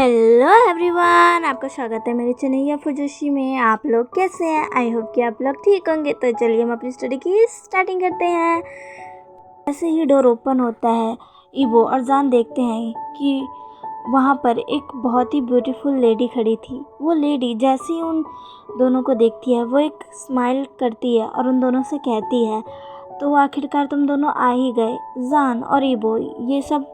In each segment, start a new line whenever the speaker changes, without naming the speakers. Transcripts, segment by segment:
Hello everyone, आपका स्वागत है मेरे चैनल फुजोशी में। आप लोग कैसे हैं? आई होप कि आप लोग ठीक होंगे। तो चलिए हम अपनी स्टडी की स्टार्टिंग करते हैं। ऐसे ही डोर ओपन होता है। ईवो और जान देखते हैं कि वहाँ पर एक बहुत ही ब्यूटीफुल लेडी खड़ी थी। वो लेडी जैसे ही उन दोनों को देखती है वो एक स्माइल करती है और उन दोनों से कहती है, तो आखिरकार तुम दोनों आ ही गए। जान और ईवो ये सब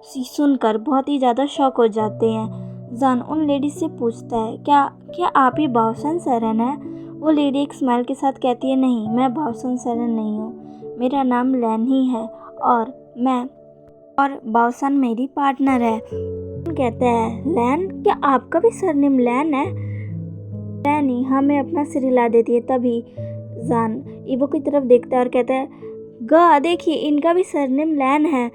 सुनकर बहुत ही ज़्यादा शॉक हो जाते हैं। जान उन लेडी से पूछता है, क्या क्या आप ही बाओसन सेरेन है? वो लेडी एक स्माइल के साथ कहती है, नहीं, मैं बाओसन सेरेन नहीं हूँ, मेरा नाम लैन ही है और बाओसन मेरी पार्टनर है। कहता है, लैन? क्या आपका भी सरनेम लैन है? लैन ही हमें अपना सिर हिला देती है। तभी जान ईवो की तरफ देखता है और कहता है, गा देखिए, इनका भी सरनेम लैन है।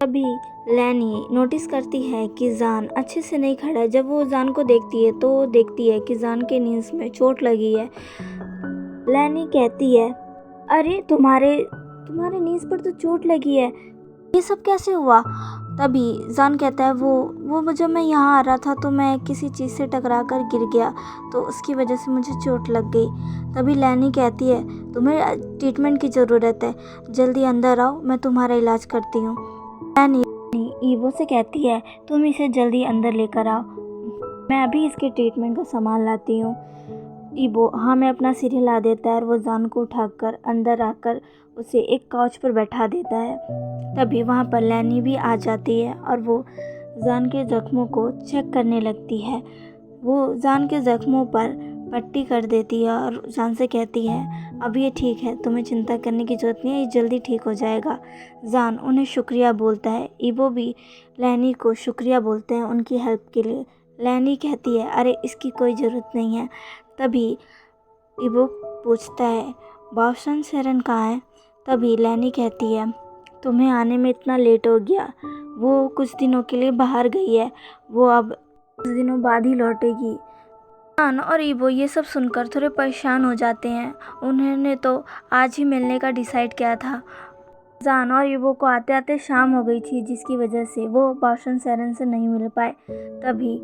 तभी लैनी नोटिस करती है कि जान अच्छे से नहीं खड़ा है। जब वो जान को देखती है तो देखती है कि जान के नीज में चोट लगी है। लैनी कहती है, अरे तुम्हारे नीज पर तो चोट लगी है, ये सब कैसे हुआ? तभी जान कहता है, वो जब मैं यहाँ आ रहा था तो मैं किसी चीज़ से टकरा कर गिर गया, तो उसकी वजह से मुझे चोट लग गई। तभी लैनी कहती है, तुम्हें ट्रीटमेंट की ज़रूरत है, जल्दी अंदर आओ, मैं तुम्हारा इलाज करती हूँ। लैनी ईवो से कहती है, तुम इसे जल्दी अंदर लेकर आओ, मैं अभी इसके ट्रीटमेंट का सामान लाती हूँ। ईवो हमें अपना सिर हिला देता है और वो जान को उठाकर अंदर आकर उसे एक काउच पर बैठा देता है। तभी वहाँ पर लैनी भी आ जाती है और वो जान के ज़ख्मों को चेक करने लगती है। वो जान के ज़ख्मों पर पट्टी कर देती है और जान से कहती है, अब ये ठीक है, तुम्हें चिंता करने की ज़रूरत नहीं है, ये जल्दी ठीक हो जाएगा। जान उन्हें शुक्रिया बोलता है। ईवो भी लैनी को शुक्रिया बोलते हैं उनकी हेल्प के लिए। लैनी कहती है, अरे इसकी कोई ज़रूरत नहीं है। तभी ईवो पूछता है, बाओसन सेरेन कहाँ है? तभी लैनी कहती है, तुम्हें आने में इतना लेट हो गया, वो कुछ दिनों के लिए बाहर गई है, वो अब कुछ दिनों बाद ही लौटेगी। जान और ईवो ये सब सुनकर थोड़े परेशान हो जाते हैं। उन्होंने तो आज ही मिलने का डिसाइड किया था। जान और ईवो को आते आते शाम हो गई थी, जिसकी वजह से वो बाओसन सेरेन से नहीं मिल पाए। तभी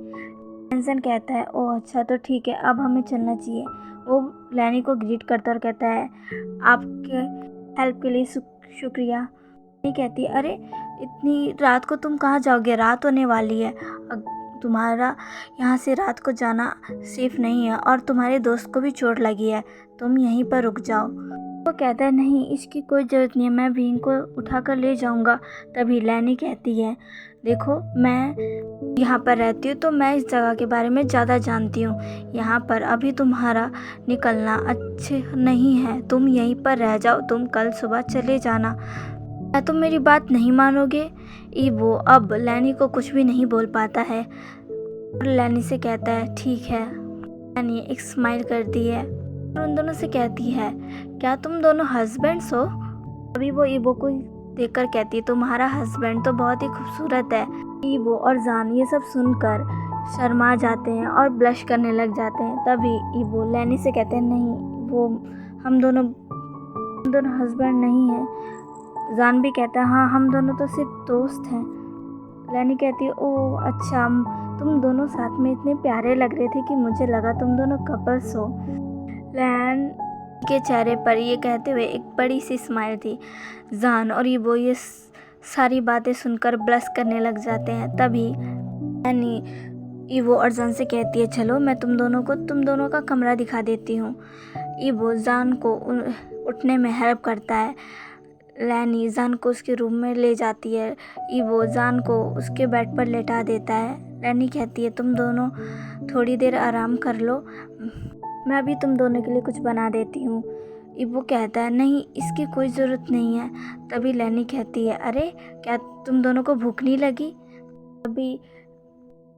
लैन कहता है, ओह अच्छा, तो ठीक है, अब हमें चलना चाहिए। वो लैनी को ग्रीट करता और कहता है, आपके हेल्प के लिए शुक्रिया। लैनी कहती है, अरे इतनी रात को तुम कहाँ जाओगे? रात होने वाली है, तुम्हारा यहाँ से रात को जाना सेफ नहीं है और तुम्हारे दोस्त को भी चोट लगी है, तुम यहीं पर रुक जाओ। वो कहता है, नहीं, इसकी कोई ज़रूरत नहीं है, मैं भी इनको उठा कर ले जाऊँगा। तभी लैनी कहती है, देखो, मैं यहाँ पर रहती हूँ तो मैं इस जगह के बारे में ज़्यादा जानती हूँ। यहाँ पर अभी तुम्हारा निकलना अच्छे नहीं है, तुम यहीं पर रह जाओ, तुम कल सुबह चले जाना। क्या तुम मेरी बात नहीं मानोगे? ईवो अब लैनी को कुछ भी नहीं बोल पाता है और लैनी से कहता है, ठीक है। लैनी एक स्माइल करती है और उन दोनों से कहती है, क्या तुम दोनों हस्बैंड्स हो? अभी वो ईवो को देखकर कहती है, तुम्हारा हस्बैंड तो बहुत ही खूबसूरत है। ईवो और जान ये सब सुनकर शर्मा जाते हैं और ब्लश करने लग जाते हैं। तभी ईवो लैनी से कहते हैं, नहीं, वो हम दोनों हस्बैंड नहीं हैं। जान भी कहता है, हाँ, हम दोनों तो सिर्फ दोस्त हैं। लैनी कहती है, ओह अच्छा, तुम दोनों साथ में इतने प्यारे लग रहे थे कि मुझे लगा तुम दोनों कपल्स हो। लैन के चेहरे पर ये कहते हुए एक बड़ी सी स्माइल थी। जान और ईवो ये सारी बातें सुनकर ब्लश करने लग जाते हैं। तभी लैनी ईवो और जान से कहती है, चलो मैं तुम दोनों का कमरा दिखा देती हूँ। ईवो जान को उठने में हेल्प करता है। लैनी जान को उसके रूम में ले जाती है। ईवो जान को उसके बेड पर लेटा देता है। लैनी कहती है, तुम दोनों थोड़ी देर आराम कर लो, मैं अभी तुम दोनों के लिए कुछ बना देती हूँ। ईवो कहता है, नहीं, इसकी कोई ज़रूरत नहीं है। तभी लैनी कहती है, अरे क्या तुम दोनों को भूख नहीं लगी? तभी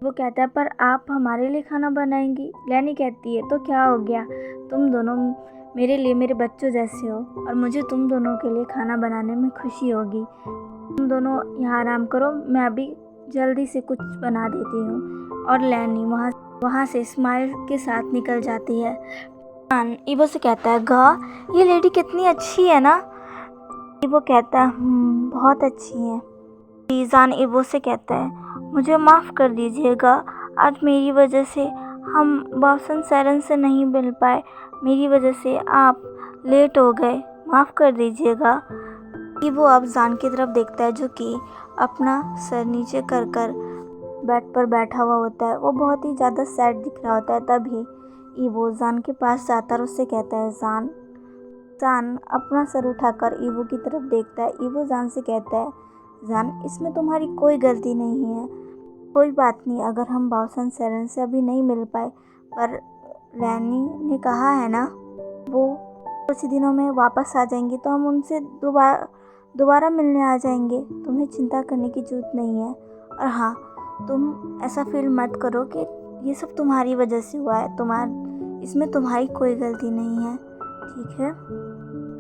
वो कहता है, पर आप हमारे लिए खाना बनाएंगी? लैनी कहती है, तो क्या हो गया, तुम दोनों मेरे लिए मेरे बच्चों जैसे हो और मुझे तुम दोनों के लिए खाना बनाने में खुशी होगी। तुम दोनों यहाँ आराम करो, मैं अभी जल्दी से कुछ बना देती हूँ। और लैनी वहाँ से स्माइल के साथ निकल जाती है। जान ईवो से कहता है, गा ये लेडी कितनी अच्छी है ना? ईवो कहता है, बहुत अच्छी है। जान ईवो से कहता है, मुझे माफ़ कर दीजिएगा, आज मेरी वजह से हम बासन सैरन से नहीं मिल पाए, मेरी वजह से आप लेट हो गए, माफ़ कर दीजिएगा। वो अब जान की तरफ देखता है जो कि अपना सर नीचे कर कर बेड पर बैठा हुआ होता है। वो बहुत ही ज़्यादा सैड दिख रहा होता है। तभी ईवो जान के पास जाता है और उससे कहता है जान। जान अपना सर उठाकर ईवो की तरफ देखता है। ईवो जान से कहता है जान, इसमें तुम्हारी कोई गलती नहीं है, कोई बात नहीं, अगर हम बासन सैरन से अभी नहीं मिल पाए, पर लैनी ने कहा है ना वो कुछ दिनों में वापस आ जाएंगी, तो हम उनसे दोबारा मिलने आ जाएंगे। तुम्हें चिंता करने की ज़रूरत नहीं है। और हाँ, तुम ऐसा फील मत करो कि ये सब तुम्हारी वजह से हुआ है, इसमें तुम्हारी कोई गलती नहीं है, ठीक है।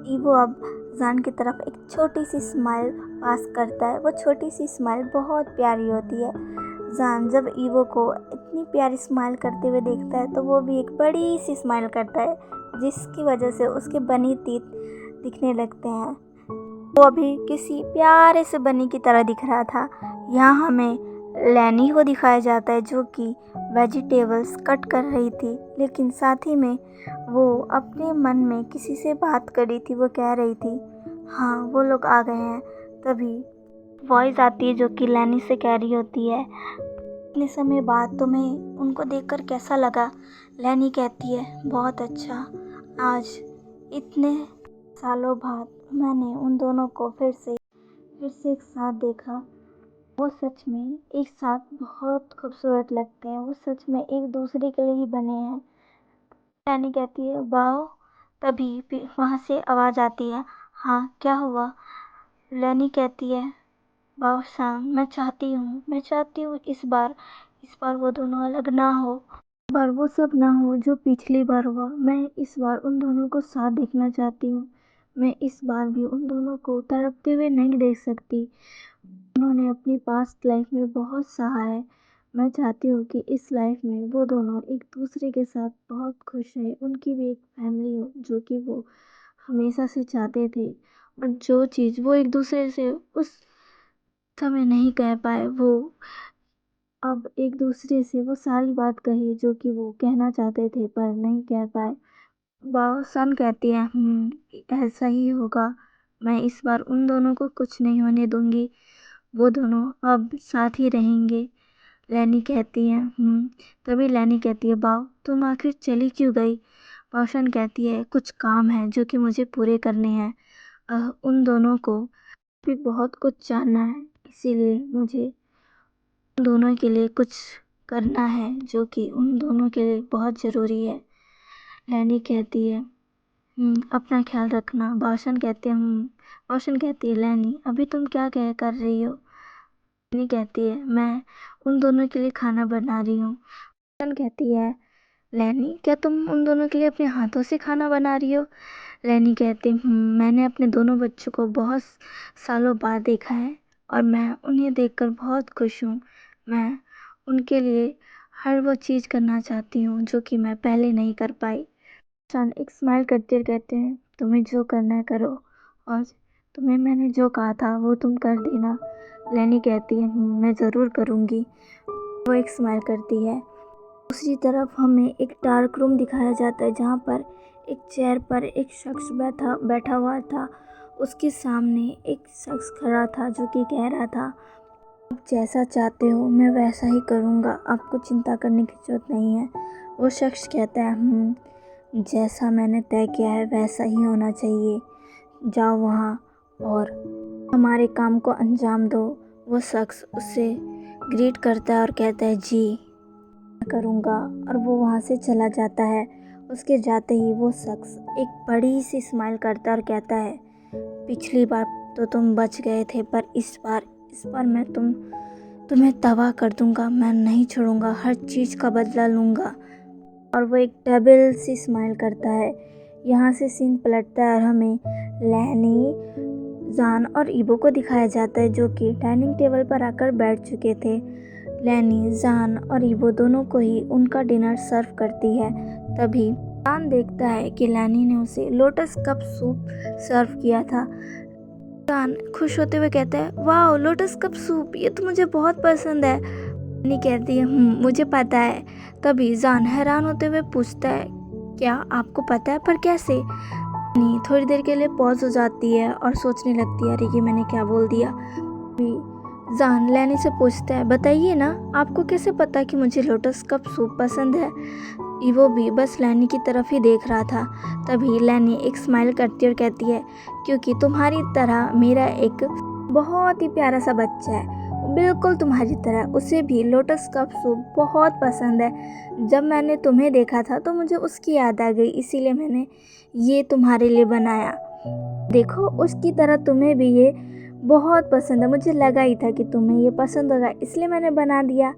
ईवो अब जान की तरफ एक छोटी सी स्माइल पास करता है। वो छोटी सी स्माइल बहुत प्यारी होती है। जान जब ईवो को इतनी प्यारी स्माइल करते हुए देखता है तो वो भी एक बड़ी सी स्माइल करता है, जिसकी वजह से उसके बनी टीथ दिखने लगते हैं। वो अभी किसी प्यारे से बनी की तरह दिख रहा था। यहाँ हमें लैनी को दिखाया जाता है जो कि वेजिटेबल्स कट कर रही थी, लेकिन साथ ही में वो अपने मन में किसी से बात कर रही थी। वो कह रही थी हाँ वो लोग आ गए हैं। तभी वॉइस आती है जो कि लैनी से कह रही होती है इतने समय बाद तुम्हें उनको देखकर कैसा लगा। लैनी कहती है बहुत अच्छा, आज इतने सालों बाद मैंने उन दोनों को फिर से एक साथ देखा। वो सच में एक साथ बहुत खूबसूरत लगते हैं, वो सच में एक दूसरे के लिए ही बने हैं। लैनी कहती है वाह। तभी वहाँ से आवाज़ आती है हाँ क्या हुआ। लैनी कहती है वाह शाम, मैं चाहती हूँ इस बार वो दोनों अलग ना हो, इस बार वो सब ना हो जो पिछली बार हुआ। मैं इस बार उन दोनों को साथ देखना चाहती हूँ। मैं इस बार भी उन दोनों को तड़पते हुए नहीं देख सकती। उन्होंने अपनी पास्ट लाइफ में बहुत सहा है। मैं चाहती हूँ कि इस लाइफ में वो दोनों एक दूसरे के साथ बहुत खुश रहे, उनकी भी एक फैमिली हो, जो कि वो हमेशा से चाहते थे। और जो चीज़ वो एक दूसरे से उस समय नहीं कह पाए, वो अब एक दूसरे से वो सारी बात कही जो कि वो कहना चाहते थे पर नहीं कह पाए। वाह सन कहती है ऐसा ही होगा। मैं इस बार उन दोनों को कुछ नहीं होने दूंगी, वो दोनों अब साथ ही रहेंगे। लैनी कहती है तभी लैनी कहती है बाव तुम आखिर चली क्यों गई। बावशन कहती है कुछ काम है जो कि मुझे पूरे करने हैं। उन दोनों को भी बहुत कुछ जानना है, इसीलिए मुझे उन दोनों के लिए कुछ करना है जो कि उन दोनों के लिए बहुत ज़रूरी है। लैनी कहती है अपना ख्याल रखना। बावशन कहते हैं बावशन कहती है लैनी अभी तुम क्या कर रही हो। लैनी कहती है मैं उन दोनों के लिए खाना बना रही हूँ। बावशन कहती है लैनी क्या तुम उन दोनों के लिए अपने हाथों से खाना बना रही हो। लैनी कहती मैंने अपने दोनों बच्चों को बहुत सालों बाद देखा है और मैं उन्हें देखकर बहुत खुश हूँ। मैं उनके लिए हर वो चीज़ करना चाहती हूँ जो कि मैं पहले नहीं कर पाई। शन एक स्माइल करते कहते हैं तुम्हें जो करना है करो, और तुम्हें मैंने जो कहा था वो तुम कर देना। लैनी कहती है मैं ज़रूर करूँगी। वो एक स्माइल करती है। दूसरी तरफ हमें एक डार्क रूम दिखाया जाता है जहाँ पर एक चेयर पर एक शख्स बैठा हुआ था। उसके सामने एक शख्स खड़ा था जो कि कह रहा था आप जैसा चाहते हो मैं वैसा ही करूँगा, आपको चिंता करने की ज़रूरत नहीं है। वो शख्स कहता है जैसा मैंने तय किया है वैसा ही होना चाहिए, जाओ वहाँ और हमारे काम को अंजाम दो। वो शख्स उससे ग्रीट करता है और कहता है जी करूँगा, और वो वहाँ से चला जाता है। उसके जाते ही वो शख्स एक बड़ी सी स्माइल करता है और कहता है पिछली बार तो तुम बच गए थे, पर इस बार मैं तुम्हें तबाह कर दूँगा, मैं नहीं छोड़ूँगा, हर चीज़ का बदला लूँगा। और वो एक डबल सी स्माइल करता है। यहाँ से सीन पलटता है और हमें लैनी जान और ईवो को दिखाया जाता है जो कि डाइनिंग टेबल पर आकर बैठ चुके थे। लैनी जान और ईवो दोनों को ही उनका डिनर सर्व करती है। तभी जान देखता है कि लैनी ने उसे लोटस कप सूप सर्व किया था। जान खुश होते हुए कहता है वाह लोटस कप सूप, ये तो मुझे बहुत पसंद है। नहीं कहती है मुझे पता है। तभी जान हैरान होते हुए पूछता है क्या आपको पता है, पर कैसे? नहीं, थोड़ी देर के लिए पॉज हो जाती है और सोचने लगती है, अरे ये मैंने क्या बोल दिया। जान लैनी से पूछता है बताइए ना, आपको कैसे पता कि मुझे लोटस कप सूप पसंद है? वो भी बस लैनी की तरफ ही देख रहा था। तभी लैनी एक स्माइल करती और कहती है क्योंकि तुम्हारी तरह मेरा एक बहुत ही प्यारा सा बच्चा है, बिल्कुल तुम्हारी तरह, उसे भी लोटस कप सूप बहुत पसंद है। जब मैंने तुम्हें देखा था तो मुझे उसकी याद आ गई, इसीलिए मैंने ये तुम्हारे लिए बनाया। देखो उसकी तरह तुम्हें भी ये बहुत पसंद है, मुझे लगा ही था कि तुम्हें ये पसंद होगा, इसलिए मैंने बना दिया।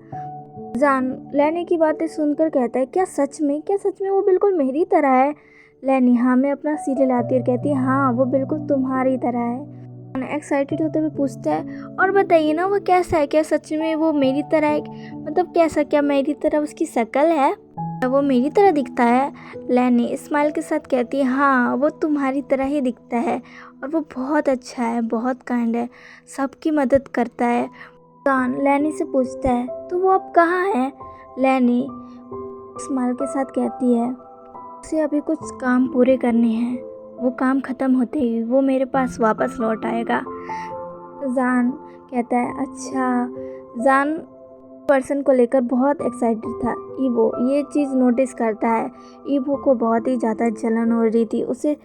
जान लैनी की बातें सुनकर कहता है क्या सच में, क्या सच में वो बिल्कुल मेरी तरह है? लैनी हाँ में अपना सिर हिलाती और कहती है हाँ वो बिल्कुल तुम्हारी तरह है। एक्साइटेड होते हुए पूछता है और बताइए ना वो कैसा है, क्या सच में वो मेरी तरह है? मतलब कैसा, क्या मेरी तरह उसकी शक्ल है, क्या वो मेरी तरह दिखता है? लैनी स्माइल के साथ कहती है हाँ वो तुम्हारी तरह ही दिखता है और वो बहुत अच्छा है, बहुत काइंड है, सबकी मदद करता है। जान लैनी से पूछता है तो वो अब कहाँ है? लैनी स्माइल के साथ कहती है उसे अभी कुछ काम पूरे करने हैं, वो काम ख़त्म होते ही वो मेरे पास वापस लौट आएगा। जान कहता है अच्छा। जान पर्सन को लेकर बहुत एक्साइटेड था। ईवो ये चीज़ नोटिस करता है। ईवो को बहुत ही ज़्यादा जलन हो रही थी, उसे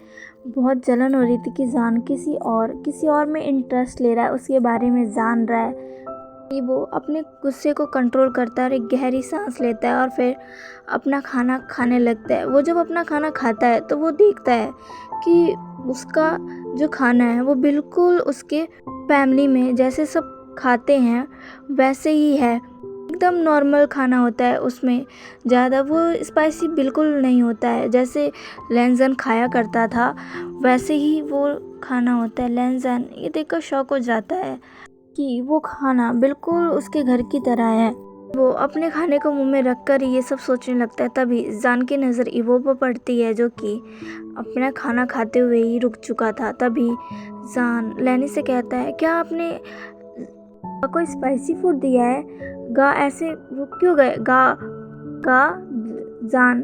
बहुत जलन हो रही थी कि जान किसी और में इंटरेस्ट ले रहा है, उसके बारे में जान रहा है। वो अपने गुस्से को कंट्रोल करता है और एक गहरी सांस लेता है और फिर अपना खाना खाने लगता है। वो जब अपना खाना खाता है तो वो देखता है कि उसका जो खाना है वो बिल्कुल उसके फैमिली में जैसे सब खाते हैं वैसे ही है, एकदम नॉर्मल खाना होता है, उसमें ज़्यादा वो स्पाइसी बिल्कुल नहीं होता है। जैसे लैंजन खाया करता था वैसे ही वो खाना होता है। लैंजन ये देखकर शॉक हो जाता है कि वो खाना बिल्कुल उसके घर की तरह है। वो अपने खाने को मुंह में रखकर ये सब सोचने लगता है। तभी जान की नज़र ईवो पर पड़ती है जो कि अपना खाना खाते हुए ही रुक चुका था। तभी जान लैनी से कहता है क्या आपने कोई स्पाइसी फूड दिया है? गा ऐसे रुक क्यों गए? गा गा जान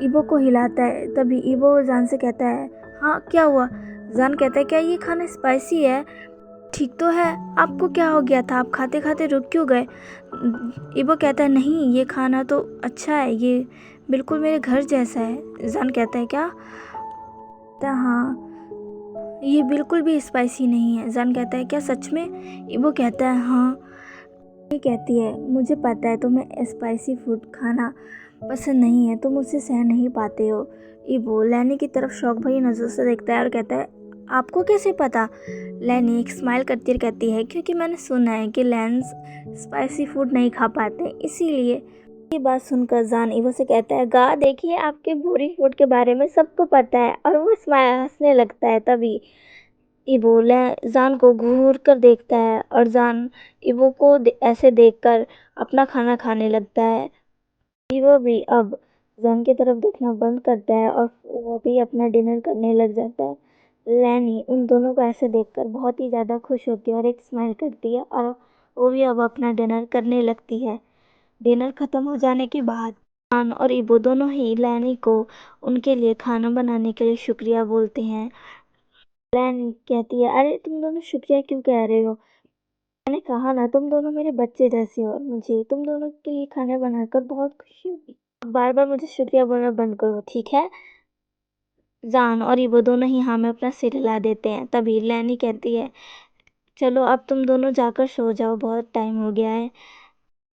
ईवो को हिलाता है। तभी ईवो जान से कहता है हाँ क्या हुआ? जान कहता है क्या ये खाना स्पाइसी है? ठीक तो है, आपको क्या हो गया था, आप खाते खाते रुक क्यों गए? ईवो कहता है नहीं ये खाना तो अच्छा है, ये बिल्कुल मेरे घर जैसा है। जान कहता है क्या? कहता है, हाँ ये बिल्कुल भी स्पाइसी नहीं है। जान कहता है क्या सच में? ईवो कहता है हाँ। ये कहती है मुझे पता है तुम्हें स्पाइसी फूड खाना पसंद नहीं है, तुम उसे सह नहीं पाते हो। ईवो लैनी की तरफ शौक भरी नज़र से देखता है और कहता है आपको कैसे पता? लैनी एक स्माइल करती और कहती है क्योंकि मैंने सुना है कि लैंस स्पाइसी फूड नहीं खा पाते, इसीलिए। ये बात सुनकर जान ईवो से कहता है गा देखिए आपके बोरिंग फूड के बारे में सबको पता है, और वो स्माइल हंसने लगता है। तभी ईवो जान को घूर कर देखता है और जान ईवो को ऐसे देखकर अपना खाना खाने लगता है। ईवो भी अब जान की तरफ देखना बंद करता है और वो भी अपना डिनर करने लग जाता है। लैनी उन दोनों को ऐसे देखकर बहुत ही ज़्यादा खुश होती है और एक स्माइल करती है और वो भी अब अपना डिनर करने लगती है। डिनर ख़त्म हो जाने के बाद जान और ईवो दोनों ही लैनी को उनके लिए खाना बनाने के लिए शुक्रिया बोलते हैं। लैनी कहती है अरे तुम दोनों शुक्रिया क्यों कह रहे हो? मैंने कहा ना तुम दोनों मेरे बच्चे जैसे हो और मुझे तुम दोनों के लिए खाना बनाकर बहुत खुशी हुई। बार बार मुझे शुक्रिया बोलना बंद करो ठीक है? जान और ईवो दोनों ही हाँ में अपना सिर हिला देते हैं। तभी लैनी कहती है चलो अब तुम दोनों जाकर सो जाओ, बहुत टाइम हो गया है।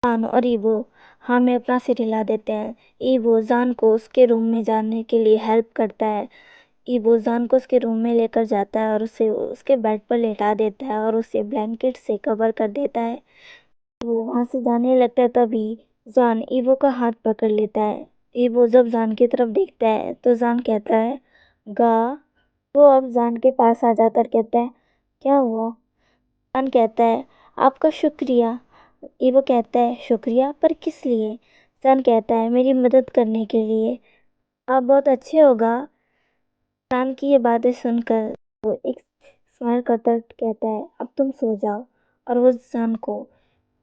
जान और ईवो हाँ में अपना सिर हिला देते हैं। ईवो जान को उसके रूम में जाने के लिए हेल्प करता है। ईवो जान को उसके रूम में लेकर जाता है और उसे उसके बेड पर लेटा देता है और उसे ब्लैंकेट से कवर कर देता है। वो वहाँ से जाने लगता है। तभी जान ईवो का हाथ पकड़ लेता है। ईवो जब जान की तरफ देखता है तो जान कहता है गा। वो अब जान के पास आ जाता और कहता है क्या हुआ? जान कहता है आपका शुक्रिया। ईवो कहता है शुक्रिया, पर किस लिए? जान कहता है मेरी मदद करने के लिए, आप बहुत अच्छे होगा। जान की ये बातें सुनकर वो एक स्माइल करता कहता है अब तुम सो जाओ, और वो जान को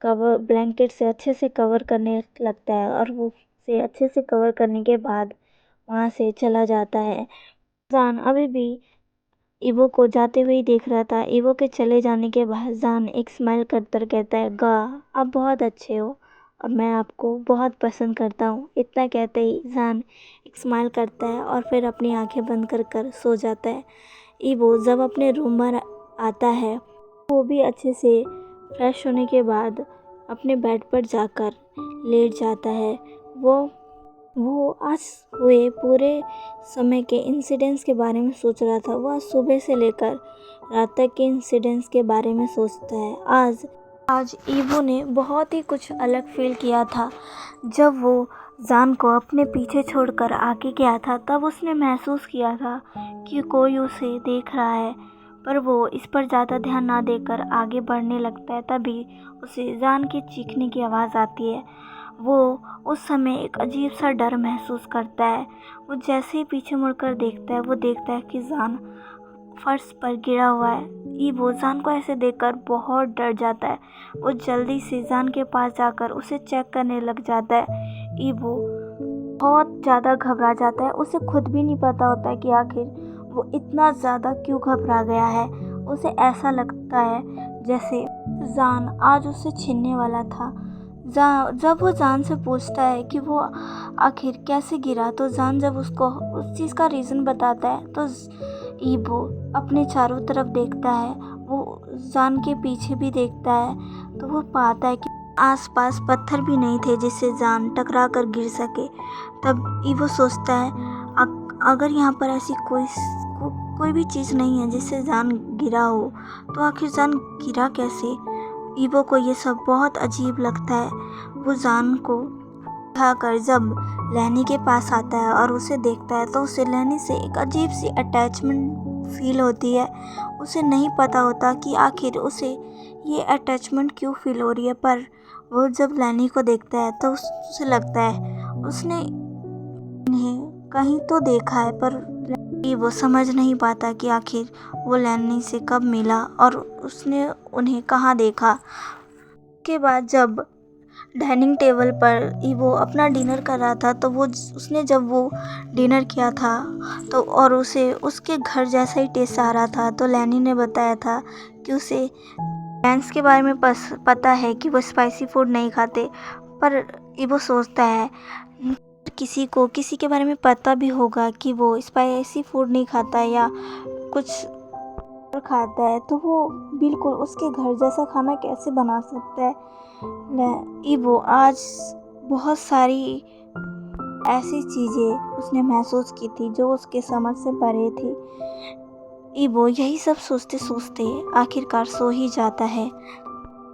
कवर ब्लैंकेट से अच्छे से कवर करने लगता है और वो उसे अच्छे से कवर करने के बाद वहाँ से चला जाता है। जान अभी भी ईवो को जाते हुए ही देख रहा था। ईवो के चले जाने के बाद जान एक स्माइल कर कर कहता है, गा आप बहुत अच्छे हो और मैं आपको बहुत पसंद करता हूँ। इतना कहते ही जान एक स्माइल करता है और फिर अपनी आंखें बंद कर कर सो जाता है। ईवो जब अपने रूम में आता है, वो भी अच्छे से फ्रेश होने के बाद अपने बेड पर जाकर लेट जाता है। वो आज हुए पूरे समय के इंसिडेंट्स के बारे में सोच रहा था। वह सुबह से लेकर रात तक के इंसिडेंट्स के बारे में सोचता है। आज ईवो ने बहुत ही कुछ अलग फील किया था। जब वो जान को अपने पीछे छोड़कर आगे गया था, तब उसने महसूस किया था कि कोई उसे देख रहा है, पर वो इस पर ज़्यादा ध्यान ना देकर आगे बढ़ने लगता है। तभी उसे जान के चीखने की आवाज़ आती है। वो उस समय एक अजीब सा डर महसूस करता है। वो जैसे ही पीछे मुड़कर देखता है, वो देखता है कि जान फर्श पर गिरा हुआ है। ईवो जान को ऐसे देखकर बहुत डर जाता है। वो जल्दी से जान के पास जाकर उसे चेक करने लग जाता है। ईवो बहुत ज़्यादा घबरा जाता है। उसे खुद भी नहीं पता होता है कि आखिर वो इतना ज़्यादा क्यों घबरा गया है। उसे ऐसा लगता है जैसे जान आज उससे छीनने वाला था। जब वो जान से पूछता है कि वो आखिर कैसे गिरा, तो जान जब उसको उस चीज़ का रीज़न बताता है, तो ईवो अपने चारों तरफ देखता है। वो जान के पीछे भी देखता है, तो वो पाता है कि आसपास पत्थर भी नहीं थे जिससे जान टकरा कर गिर सके। तब ईवो सोचता है, अगर यहाँ पर ऐसी कोई भी चीज़ नहीं है जिससे जान गिरा हो, तो आखिर जान गिरा कैसे। ईवो को ये सब बहुत अजीब लगता है। वो जान को उठाकर जब लैनी के पास आता है और उसे देखता है, तो उसे लैनी से एक अजीब सी अटैचमेंट फील होती है। उसे नहीं पता होता कि आखिर उसे ये अटैचमेंट क्यों फील हो रही है, पर वो जब लैनी को देखता है तो उसे लगता है उसने इन्हें कहीं तो देखा है, पर वो समझ नहीं पाता कि आखिर वो लैनी से कब मिला और उसने उन्हें कहाँ देखा। के बाद जब डाइनिंग टेबल पर ईवो अपना डिनर कर रहा था, तो उसने जब वो डिनर किया था तो और उसे उसके घर जैसा ही टेस्ट आ रहा था, तो लैनी ने बताया था कि उसे लैंस के बारे में पता है कि वो स्पाइसी फूड नहीं खाते। पर ईवो सोचता है किसी के बारे में पता भी होगा कि वो स्पाइसी फूड नहीं खाता या कुछ और खाता है, तो वो बिल्कुल उसके घर जैसा खाना कैसे बना सकता है। ईवो आज बहुत सारी ऐसी चीज़ें उसने महसूस की थी जो उसके समझ से परे थी। ईवो यही सब सोचते सोचते आखिरकार सो ही जाता है।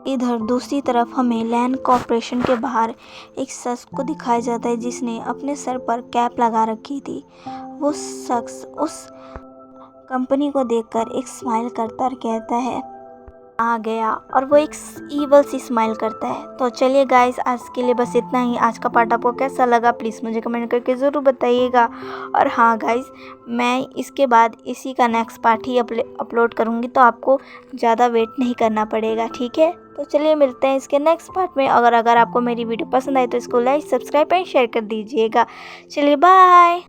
इधर दूसरी तरफ हमें लैंड कॉर्पोरेशन के बाहर एक शख्स को दिखाया जाता है जिसने अपने सर पर कैप लगा रखी थी। वो शख्स उस कंपनी को देखकर एक स्माइल करता और कहता है, आ गया, और वो एक ईवल सी स्माइल करता है। तो चलिए गाइस, आज के लिए बस इतना ही। आज का पार्ट आपको कैसा लगा प्लीज़ मुझे कमेंट करके ज़रूर बताइएगा। और हाँ गाइस, मैं इसके बाद इसी का नेक्स्ट पार्ट ही अपलोड करूँगी, तो आपको ज़्यादा वेट नहीं करना पड़ेगा, ठीक है। तो चलिए मिलते हैं इसके नेक्स्ट पार्ट में। अगर आपको मेरी वीडियो पसंद आए तो इसको लाइक, सब्सक्राइब एंड शेयर कर दीजिएगा। चलिए बाय।